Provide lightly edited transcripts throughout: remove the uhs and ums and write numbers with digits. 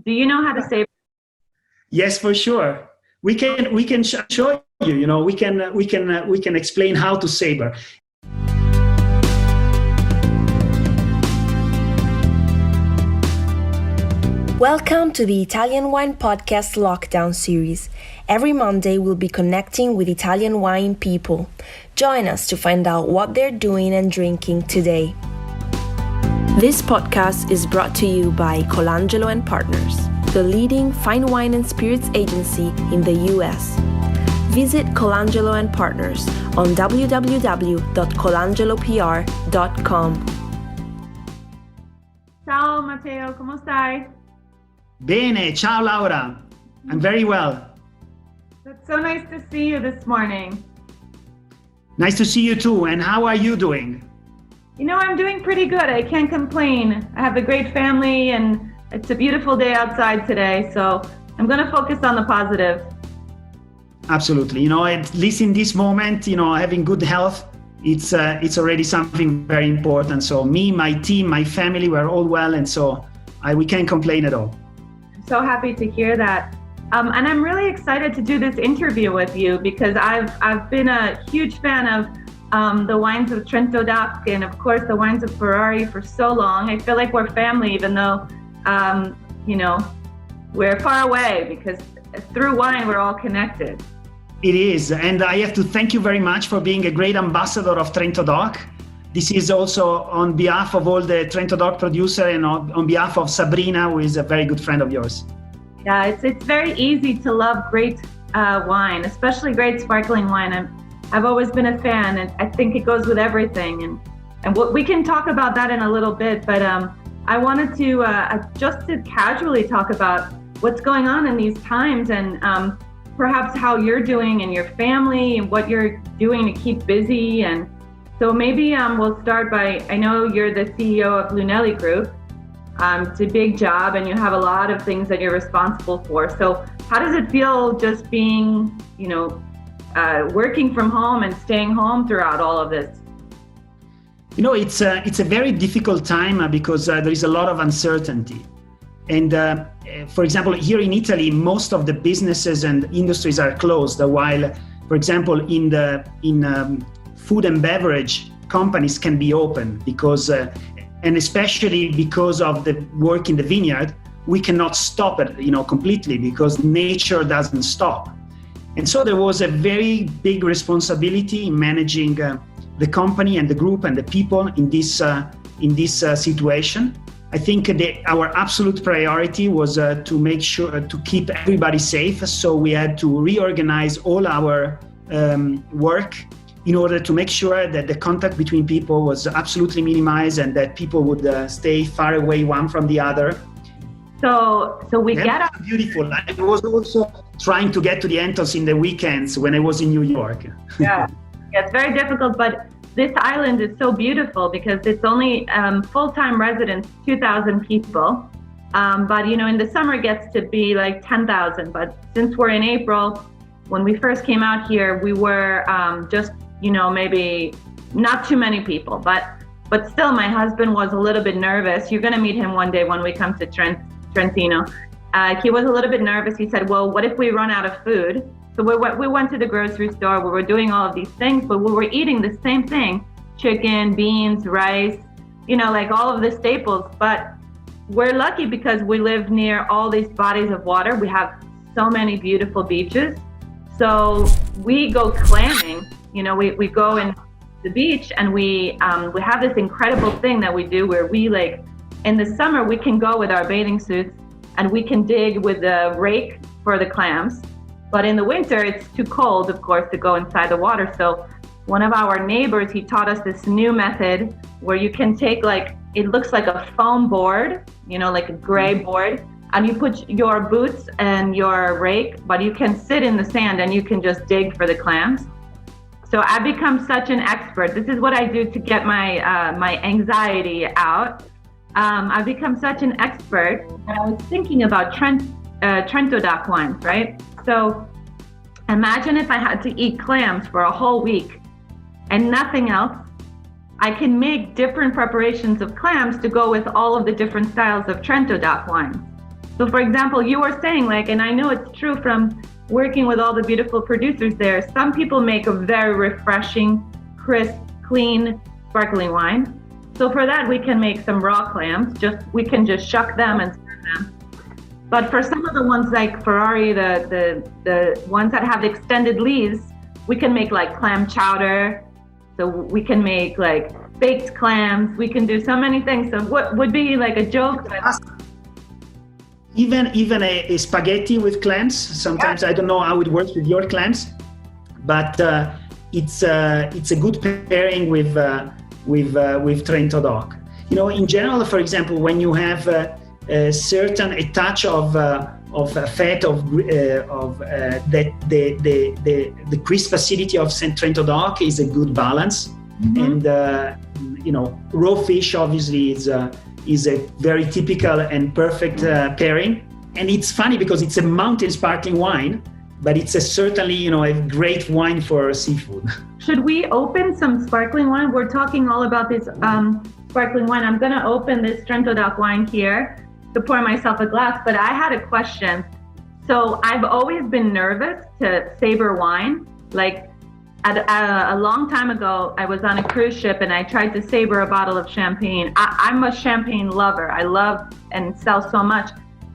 Do you know how to say? Yes, for sure. We can show you. You know, we can explain how to saber. Welcome to the Italian Wine Podcast Lockdown Series. Every Monday we'll be connecting with Italian wine people. Join us to find out what they're doing and drinking today. This podcast is brought to you by Colangelo and Partners, the leading fine wine and spirits agency in the US. Visit Colangelo and Partners on www.colangelopr.com. Ciao Matteo, come stai? Bene, ciao Laura. I'm very well. It's so nice to see you this morning. Nice to see you too. And how are you doing? You know, I'm doing pretty good. I can't complain. I have a great family and it's a beautiful day outside today. So I'm going to focus on the positive. Absolutely. You know, at least in this moment, you know, having good health, it's already something very important. So me, my team, my family, we're all well. And so we can't complain at all. I'm so happy to hear that. And I'm really excited to do this interview with you because I've been a huge fan of the wines of Trento DOC and of course the wines of Ferrari for so long. I feel like we're family even though, you know, we're far away because through wine we're all connected. It is, and I have to thank you very much for being a great ambassador of Trento DOC. This is also on behalf of all the Trento DOC producer and on behalf of Sabrina, who is a very good friend of yours. Yeah, it's very easy to love great wine, especially great sparkling wine. I've always been a fan, and I think it goes with everything. And what we can talk about that in a little bit, but I wanted to just to casually talk about what's going on in these times and perhaps how you're doing and your family and what you're doing to keep busy. And so maybe we'll start by, I know you're the CEO of Lunelli Group. It's a big job and you have a lot of things that you're responsible for. So how does it feel just being, you know, working from home and staying home throughout all of this? You know, it's a very difficult time because there is a lot of uncertainty. And for example, here in Italy, most of the businesses and industries are closed, while, for example, in food and beverage, companies can be open because, and especially because of the work in the vineyard, we cannot stop it, you know, completely because nature doesn't stop. And so there was a very big responsibility in managing the company and the group and the people in this situation. I think our absolute priority was to make sure to keep everybody safe. So we had to reorganize all our work in order to make sure that the contact between people was absolutely minimized and that people would stay far away one from the other. So we get up. Beautiful. I was also trying to get to the Entos in the weekends when I was in New York. Yeah, it's very difficult, but this island is so beautiful because it's only full-time residents, 2,000 people. But you know, in the summer it gets to be like 10,000. But since we're in April, when we first came out here, we were just, you know, maybe not too many people, but still my husband was a little bit nervous. You're gonna meet him one day when we come to Trentino. He was a little bit nervous. He said, well, what if we run out of food? So we went to the grocery store, we were doing all of these things, but we were eating the same thing, chicken, beans, rice, you know, like all of the staples. But we're lucky because we live near all these bodies of water. We have so many beautiful beaches. So we go clamming, you know, we go in the beach and we have this incredible thing that we do where we like, in the summer, we can go with our bathing suits and we can dig with a rake for the clams. But in the winter, it's too cold, of course, to go inside the water. So one of our neighbors, he taught us this new method where you can take like, it looks like a foam board, you know, like a gray board, and you put your boots and your rake, but you can sit in the sand and you can just dig for the clams. So I've become such an expert. This is what I do to get my anxiety out. I've become such an expert that I was thinking about Trento DOC wines, right? So imagine if I had to eat clams for a whole week and nothing else. I can make different preparations of clams to go with all of the different styles of Trento DOC wines. So for example, you were saying like, and I know it's true from working with all the beautiful producers there, some people make a very refreshing, crisp, clean, sparkling wine. So for that, we can make some raw clams. We can just shuck them and serve them. But for some of the ones like Ferrari, the ones that have extended leaves, we can make like clam chowder. So we can make like baked clams. We can do so many things. So what would be like a joke? Even a spaghetti with clams. Sometimes I don't know how it works with your clams, but it's a good pairing with Trento DOC. You know, in general, for example, when you have a touch of fat of that the crisp acidity of Trento DOC is a good balance, and you know, raw fish obviously is a very typical and perfect pairing. And it's funny because it's a mountain sparkling wine, but it's certainly, you know, a great wine for seafood. Should we open some sparkling wine? We're talking all about this sparkling wine. I'm going to open this Trento DOC wine here to pour myself a glass, but I had a question. So I've always been nervous to saber wine. Like a long time ago, I was on a cruise ship and I tried to saber a bottle of champagne. I'm a champagne lover. I love and sell so much.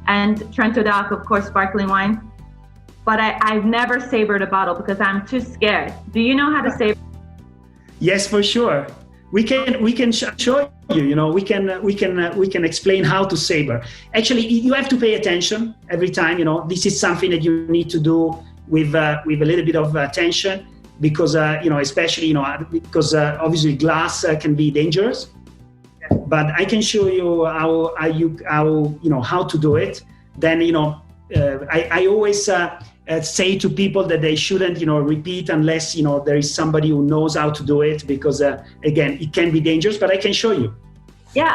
And Trento DOC, of course, sparkling wine. But I've never sabered a bottle because I'm too scared. Do you know how to saber? Yes, for sure. We can show you. You know, we can explain how to saber. Actually, you have to pay attention every time. You know, this is something that you need to do with a little bit of attention, because you know, especially, you know, because obviously glass can be dangerous. But I can show you how to do it. Then, you know, I always say to people that they shouldn't, you know, repeat unless, you know, there is somebody who knows how to do it, because again, it can be dangerous. But I can show you. Yeah,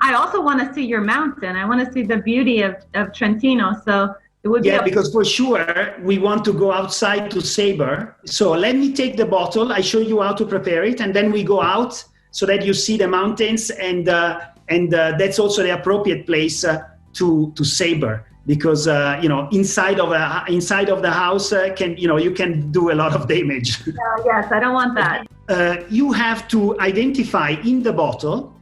I also want to see your mountain. I want to see the beauty of Trentino. So it would be because for sure we want to go outside to saber. So let me take the bottle. I show you how to prepare it, and then we go out so that you see the mountains, and that's also the appropriate place to saber, because you know, inside of the house you can do a lot of damage. Yes, I don't want that. You have to identify in the bottle,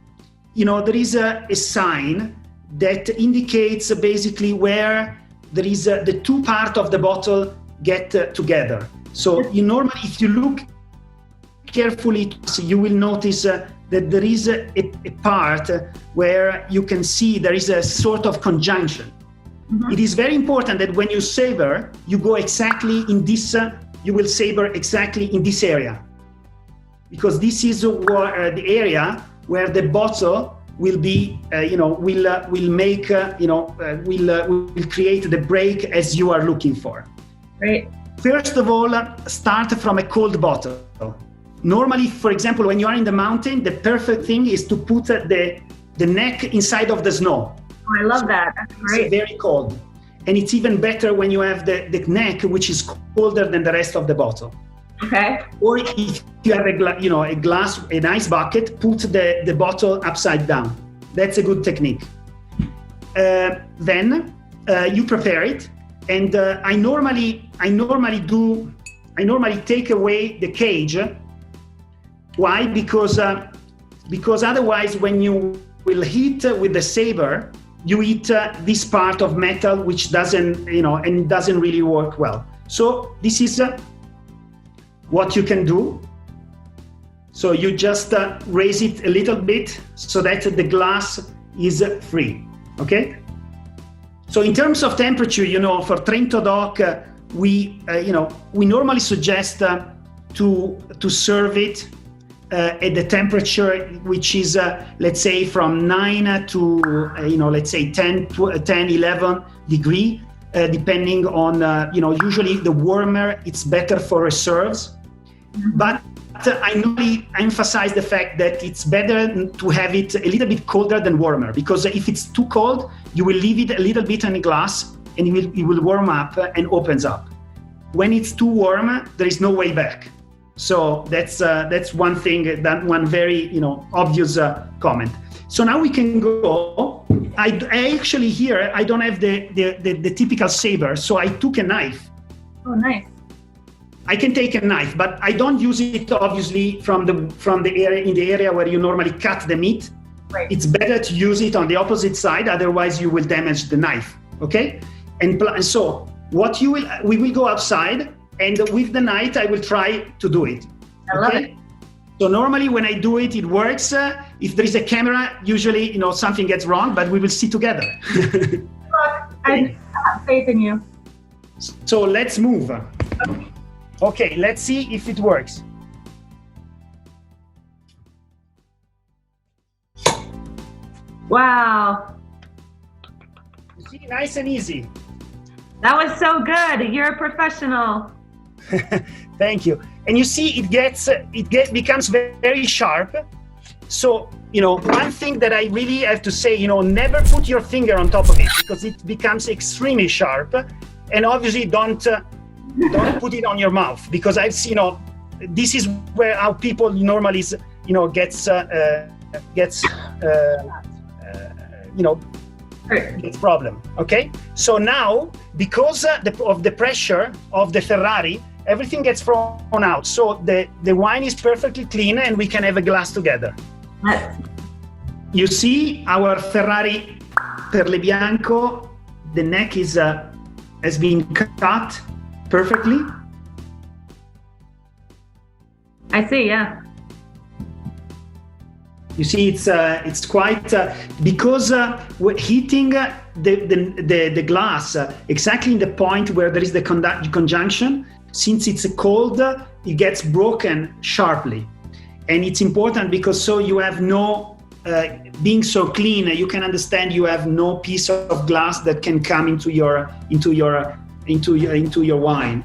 you know, there is a sign that indicates basically where there is the two parts of the bottle get together. So you normally, if you look carefully, you will notice that there is a part where you can see there is a sort of conjunction. It is very important that when you saber, you go exactly in this, you will saber exactly in this area, because this is where, the area where the bottle will be, will make, will create the break as you are looking for. Great. First of all, start from a cold bottle. Normally, for example, when you are in the mountain, the perfect thing is to put the neck inside of the snow. Oh, I love that. That's great. It's very cold. And it's even better when you have the neck, which is colder than the rest of the bottle. Okay. Or if you have an ice bucket, put the bottle upside down. That's a good technique. Then you prepare it, and I normally take away the cage. Why? Because otherwise, when you will hit with the saber, you hit this part of metal, which doesn't, and it doesn't really work well. So this is what you can do. So you just raise it a little bit so that the glass is free, okay? So in terms of temperature, for Trento DOC, we normally suggest to serve it at the temperature which is, let's say, from 9 to, let's say 10, 11 degree, depending on, usually the warmer, it's better for reserves. But I normally emphasize the fact that it's better to have it a little bit colder than warmer, because if it's too cold, you will leave it a little bit in a glass and it will warm up and opens up. When it's too warm, there is no way back. So that's one thing, that one very obvious comment. So now we can go I actually here, I don't have the typical saber, so I took a knife. Oh, nice. I can take a knife, but I don't use it obviously from the area, in the area where you normally cut the meat. Right. It's better to use it on the opposite side, otherwise you will damage the knife, okay? And so we will go outside, and with the knife I will try to do it. I love it. So normally when I do it, it works. If there is a camera, usually, something gets wrong, but we will see together. I have faith in you. So let's move. Okay, let's see if it works. Wow. You see, nice and easy. That was so good. You're a professional. Thank you. And you see, it becomes very sharp. So, one thing that I really have to say, never put your finger on top of it, because it becomes extremely sharp. And obviously don't put it on your mouth, because I've seen, this is where how people normally, gets problem. Okay. So now, because of the pressure of the Ferrari, everything gets thrown out. So the wine is perfectly clean, and we can have a glass together. You see our Ferrari Perle Bianco, the neck has been cut perfectly. I see, yeah. You see, it's quite because we're heating the glass exactly in the point where there is the conjunction. Since it's cold, it gets broken sharply, and it's important because so you have no being so clean. You can understand you have no piece of glass that can come into your wine.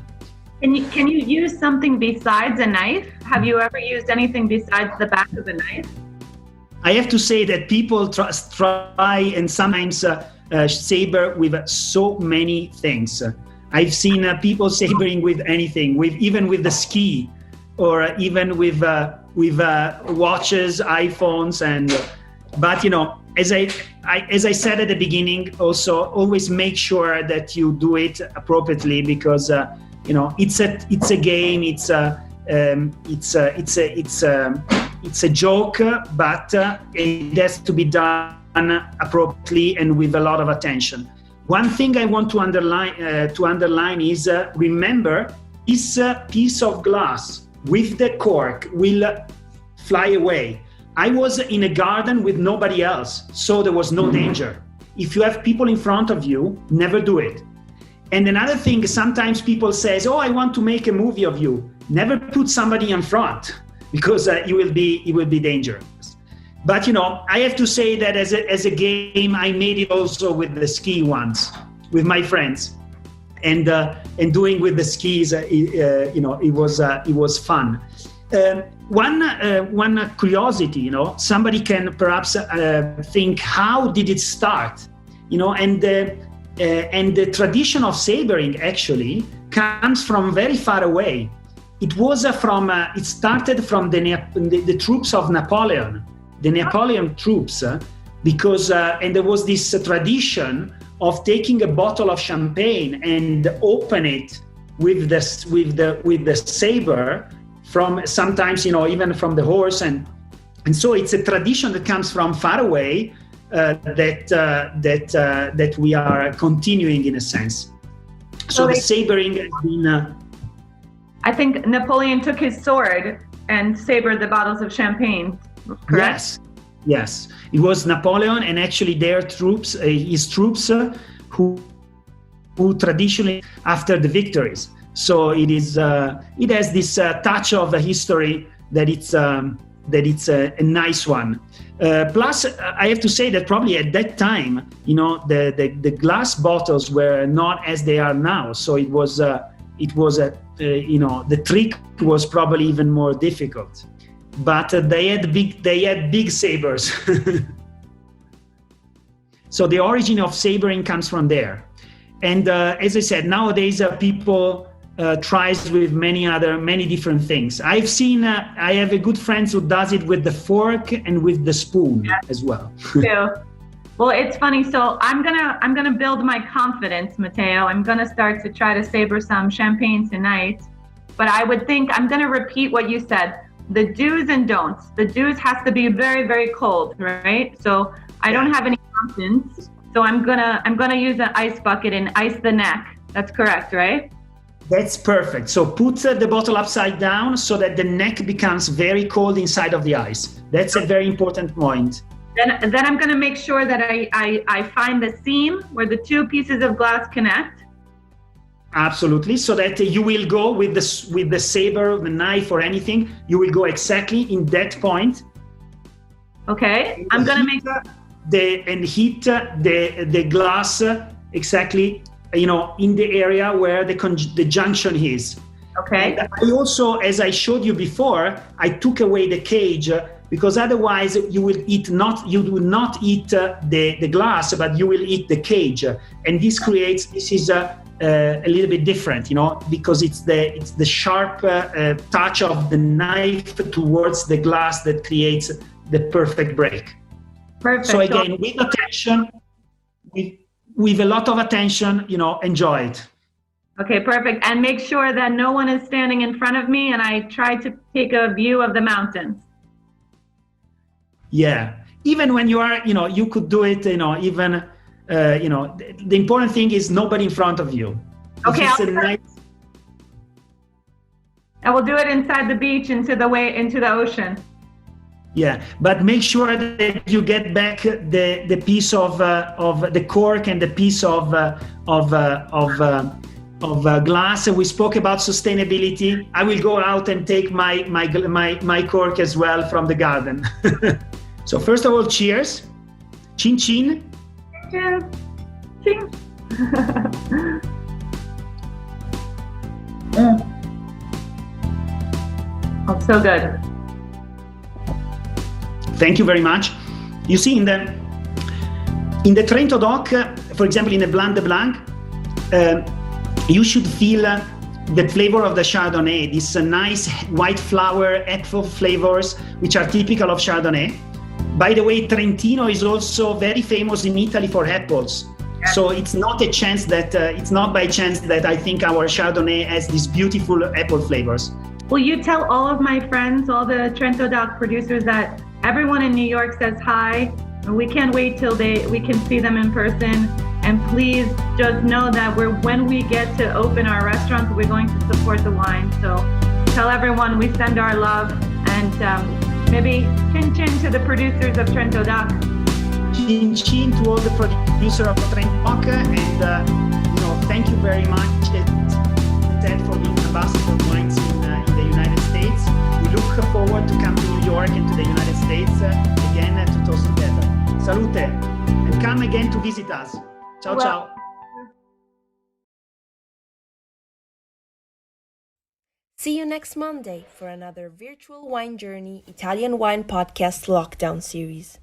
Can you use something besides a knife? Have you ever used anything besides the back of a knife? I have to say that people try and sometimes saber with so many things. I've seen people sabering with anything, even with the ski, or even with watches, iPhones, but as I said at the beginning, also always make sure that you do it appropriately, because it's a game, it's a joke, but it has to be done appropriately and with a lot of attention. One thing I want to underline is remember, this piece of glass with the cork will fly away. I was in a garden with nobody else, so there was no danger. If you have people in front of you, never do it. And another thing, sometimes people say, "Oh, I want to make a movie of you." Never put somebody in front, because it will be dangerous. But I have to say that as a game, I made it also with the ski once with my friends, and doing with the skis, it was fun. One curiosity, somebody can perhaps think, how did it start? And the tradition of sabering actually comes from very far away. It was it started from the troops of Napoleon, the Napoleon troops, because and there was this tradition of taking a bottle of champagne and open it with the saber, from sometimes even from the horse, and so it's a tradition that comes from far away, that we are continuing in a sense. So the sabering has been. I think Napoleon took his sword and sabered the bottles of champagne, correct? Yes. It was Napoleon, and actually their troops, his troops, who traditionally after the victories. So it has this touch of a history that it's a nice one. Plus, I have to say that probably at that time, the glass bottles were not as they are now. So the trick was probably even more difficult. But they had big sabers. So the origin of sabering comes from there. And as I said, nowadays people tries with many different things. I've seen, I have a good friend who does it with the fork and with the spoon as well. Well, it's funny. So I'm gonna build my confidence, Matteo. I'm gonna start to try to saber some champagne tonight. But I would think I'm gonna repeat what you said. The do's and don'ts. The do's has to be very, very cold, right? So I don't have any mountains. So I'm gonna use an ice bucket and ice the neck. That's correct, right? That's perfect. So put the bottle upside down so that the neck becomes very cold inside of the ice. That's a very important point. Then I'm going to make sure that I find the seam where the two pieces of glass connect. Absolutely. So that you will go with the saber, the knife, or anything. You will go exactly in that point. Okay. I'm going to make hit the glass exactly, in the area where the junction is. Okay. And I also, as I showed you before, I took away the cage. Because otherwise you will not eat the glass, but you will eat the cage, and this is a little bit different, because it's the sharp touch of the knife towards the glass that creates the perfect break. Perfect. So again, with attention, with a lot of attention, enjoy it. Okay, perfect. And make sure that no one is standing in front of me, and I try to take a view of the mountains. Yeah, even when you are, you could do it, even, the important thing is nobody in front of you. Okay, I will do it inside the beach into the ocean. Yeah, but make sure that you get back the piece of the cork and the piece of glass. We spoke about sustainability. I will go out and take my cork as well from the garden. So first of all, cheers. Chin chin. Cheers. Chin. Oh, so good. Thank you very much. You see, in the Trento DOC, for example, in the Blanc de Blanc, you should feel the flavor of the Chardonnay, these nice white flower, apple flavors, which are typical of Chardonnay. By the way, Trentino is also very famous in Italy for apples. Yes. So it's not by chance that I think our Chardonnay has these beautiful apple flavors. Will you tell all of my friends, all the Trento DOC producers, that everyone in New York says hi, and we can't wait till we can see them in person. And please just know that when we get to open our restaurants, we're going to support the wine. So tell everyone we send our love, and maybe chin chin to the producers of Trento DOC. Chin chin to all the producers of Trento DOC, and thank you very much, Ted, for being ambassador of wines in the United States. We look forward to come to New York and to the United States again to toast together. Salute, and come again to visit us. Ciao, ciao. See you next Monday for another Virtual Wine Journey Italian Wine Podcast Lockdown series.